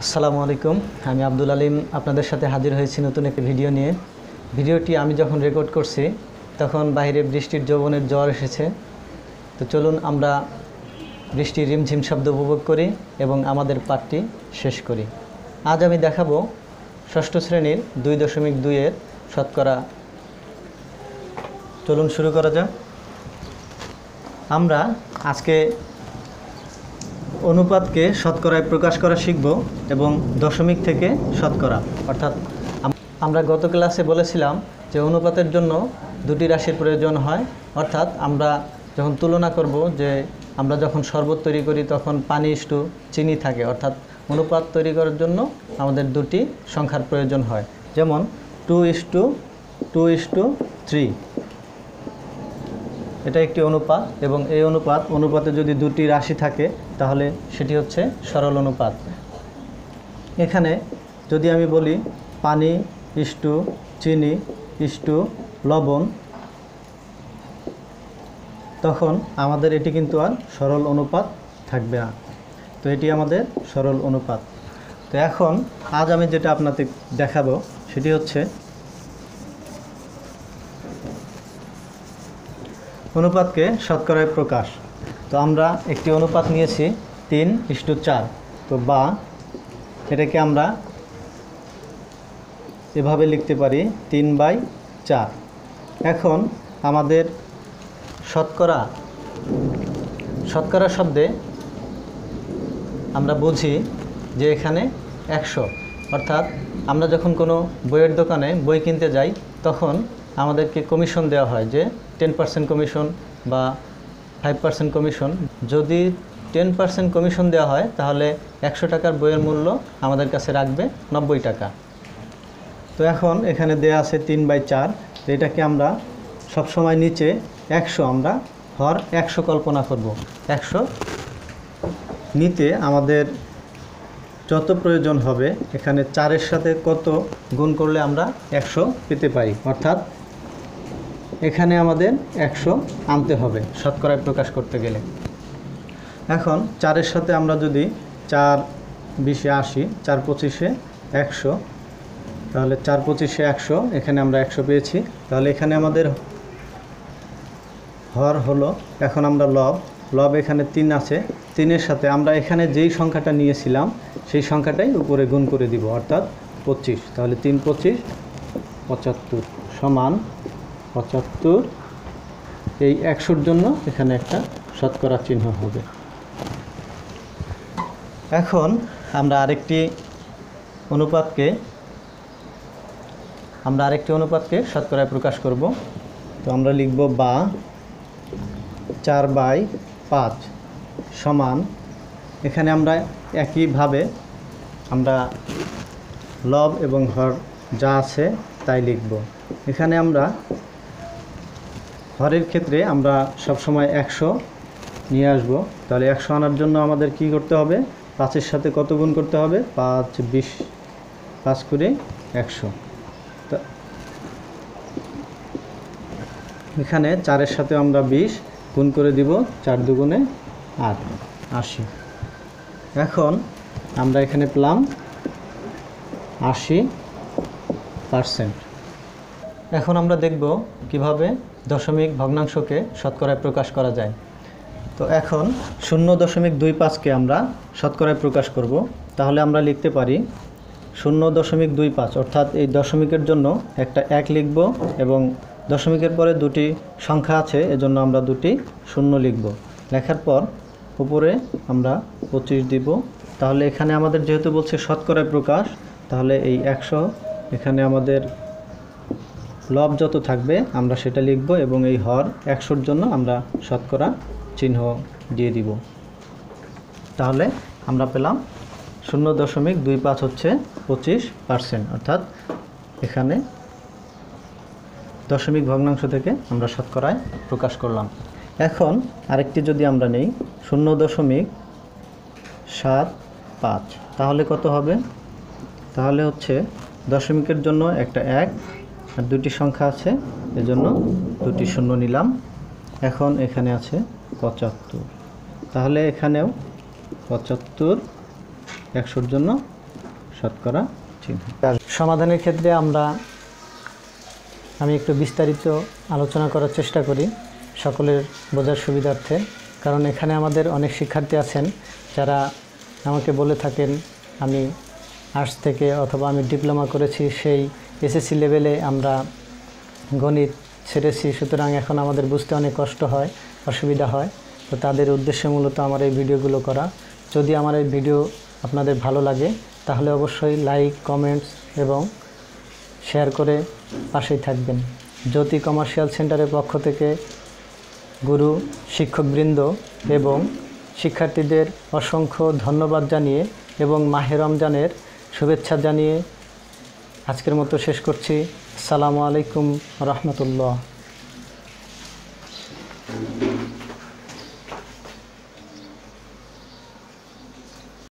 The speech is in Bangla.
আসসালামু আলাইকুম। আমি আব্দুল আলিম আপনাদের সাথে হাজির হয়েছি নতুন একটি ভিডিও নিয়ে। ভিডিওটি আমি যখন রেকর্ড করছি তখন বাইরে বৃষ্টির যৌবনের জ্বর এসেছে। তো চলুন আমরা বৃষ্টির রিমঝিম শব্দ উপভোগ করি এবং আমাদের পাঠটি শেষ করি। আজ আমি দেখাবো ষষ্ঠ শ্রেণীর 2.2 এর শতকরা। চলুন শুরু করা যাক। আমরা আজকে অনুপাতকে শতকরায় প্রকাশ করা শিখব এবং দশমিক থেকে শতকরা, অর্থাৎ আমরা গত ক্লাসে বলেছিলাম যে অনুপাতের জন্য দুটি রাশির প্রয়োজন হয়। অর্থাৎ আমরা যখন তুলনা করব, যে আমরা যখন শরবত তৈরি করি তখন পানি ইস্টু চিনি থাকে, অর্থাৎ অনুপাত তৈরি করার জন্য আমাদের দুটি সংখ্যার প্রয়োজন হয়। যেমন 2:2:3, এটা একটি অনুপাত এবং এই অনুপাতে যদি দুটি রাশি থাকে তাহলে সেটি হচ্ছে সরল অনুপাত। এখানে যদি আমি বলি পানি ইস্টু চিনি ইস্টু লবণ, তখন আমাদের এটি কিন্তু আর সরল অনুপাত থাকবে না। তো এটি আমাদের সরল অনুপাত। তো এখন আজ আমি যেটা আপনাদের দেখাবো সেটি হচ্ছে অনুপাতকে শতকরায় প্রকাশ। তো আমরা একটি অনুপাত নিয়েছি 3:4। তো বা এটাকে আমরা এভাবে লিখতে পারি 3/4। এখন আমাদের শতকরা শব্দে আমরা বুঝি যে এখানে 100, অর্থাৎ আমরা যখন কোনো বইয়ের দোকানে বই কিনতে যাই তখন আমাদেরকে কমিশন দেওয়া হয়, যে 10% কমিশন বা 5% কমিশন। যদি 10% কমিশন দেওয়া হয় তাহলে 100 টাকার বইয়ের মূল্য আমাদের কাছে রাখবে 90 টাকা। তো এখন এখানে দেয়া আছে 3/4। তো এটাকে আমরা সবসময় নিচে 100, আমরা হর 100 কল্পনা করব। 100 নিতে আমাদের যত প্রয়োজন হবে, এখানে 4-এর সাথে কত গুণ করলে আমরা 100 পেতে পারি, অর্থাৎ এখানে আমাদের 100 আনতে হবে শতকরায় প্রকাশ করতে গেলে। এখন 4-এর সাথে আমরা যদি 4-20 80, 4-25 100, তাহলে 4-25 100, এখানে আমরা 100 পেয়েছি। তাহলে এখানে আমাদের হর হলো, এখন আমরা লব এখানে 3 আছে, 3-এর সাথে আমরা এখানে যেই সংখ্যাটা নিয়েছিলাম সেই সংখ্যাটাই উপরে গুণ করে দিব, অর্থাৎ 25। তাহলে 3-25 75 সমান 75। এই 100-র জন্য এখানে একটা শতকরা চিহ্ন হবে। এখন আমরা আরেকটি অনুপাতকে শতকরায় প্রকাশ করব। তো আমরা লিখব বা 4/5 সমান, এখানে আমরা একইভাবে আমরা লব এবং হর যা আছে তাই লিখব। এখানে আমরা হরের ক্ষেত্রে আমরা সবসময় 100 নিয়ে আসব। তাহলে 100 আনার জন্য আমাদের কি করতে হবে? 5-এর সাথে কত গুণ করতে হবে? 5-20, 5 করে 100। তো এখানে 4-এর সাথে আমরা 20 গুণ করে দিব, 4 দুগুণে 8, 80। এখন আমরা এখানে পেলাম 80%। এখন আমরা দেখব কিভাবে দশমিক ভগ্নাংশকে শতকরায় প্রকাশ করা যায়। তো এখন 0.25কে আমরা শতকরায় প্রকাশ করব। তাহলে আমরা লিখতে পারি 0.25, অর্থাৎ এই দশমিকের জন্য একটা 1 লিখব এবং দশমিকের পরে দুটি সংখ্যা আছে এজন্য আমরা দুটি 0 লিখব। লেখার পর উপরে আমরা 25 দিব। তাহলে এখানে আমাদের যেহেতু বলছে শতকরায় প্রকাশ, তাহলে এই 100 এখানে আমাদের লব যত থাকবে আমরা সেটা লিখব এবং এই হর 100-র জন্য আমরা শতকরা চিহ্ন দিয়ে দিব। তাহলে আমরা পেলাম 0.25 হচ্ছে 25%, অর্থাৎ এখানে দশমিক ভগ্নাংশ থেকে আমরা শতকরায় প্রকাশ করলাম। এখন আরেকটি যদি আমরা নেই 0.75, তাহলে কত হবে? তাহলে হচ্ছে দশমিকের জন্য একটা 1 আর দুটি সংখ্যা আছে এজন্য দুটি 0 নিলাম। এখন এখানে আছে 75, তাহলে এখানেও 75 100-র জন্য শতকরা চিহ্ন। সমাধানের ক্ষেত্রে আমি একটু বিস্তারিত আলোচনা করার চেষ্টা করি সকলের বোঝার সুবিধার্থে, কারণ এখানে আমাদের অনেক শিক্ষার্থী আছেন যারা আমাকে বলে থাকেন আমি আর্টস থেকে অথবা আমি ডিপ্লোমা করেছি, সেই এসএসসি লেভেলে আমরা গণিত ছেড়েছি, সুতরাং এখন আমাদের বুঝতে অনেক কষ্ট হয়, অসুবিধা হয়। তো তাদের উদ্দেশ্যে মূলত আমার এই ভিডিওগুলো করা। যদি আমার এই ভিডিও আপনাদের ভালো লাগে তাহলে অবশ্যই লাইক, কমেন্টস এবং শেয়ার করে পাশেই থাকবেন। জ্যোতি কমার্শিয়াল সেন্টারের পক্ষ থেকে গুরু, শিক্ষকবৃন্দ এবং শিক্ষার্থীদের অসংখ্য ধন্যবাদ জানিয়ে এবং মাহে রমজানের শুভেচ্ছা জানিয়ে আজকের মতো শেষ করছি। আসসালামু আলাইকুম রহমতুল্লাহ।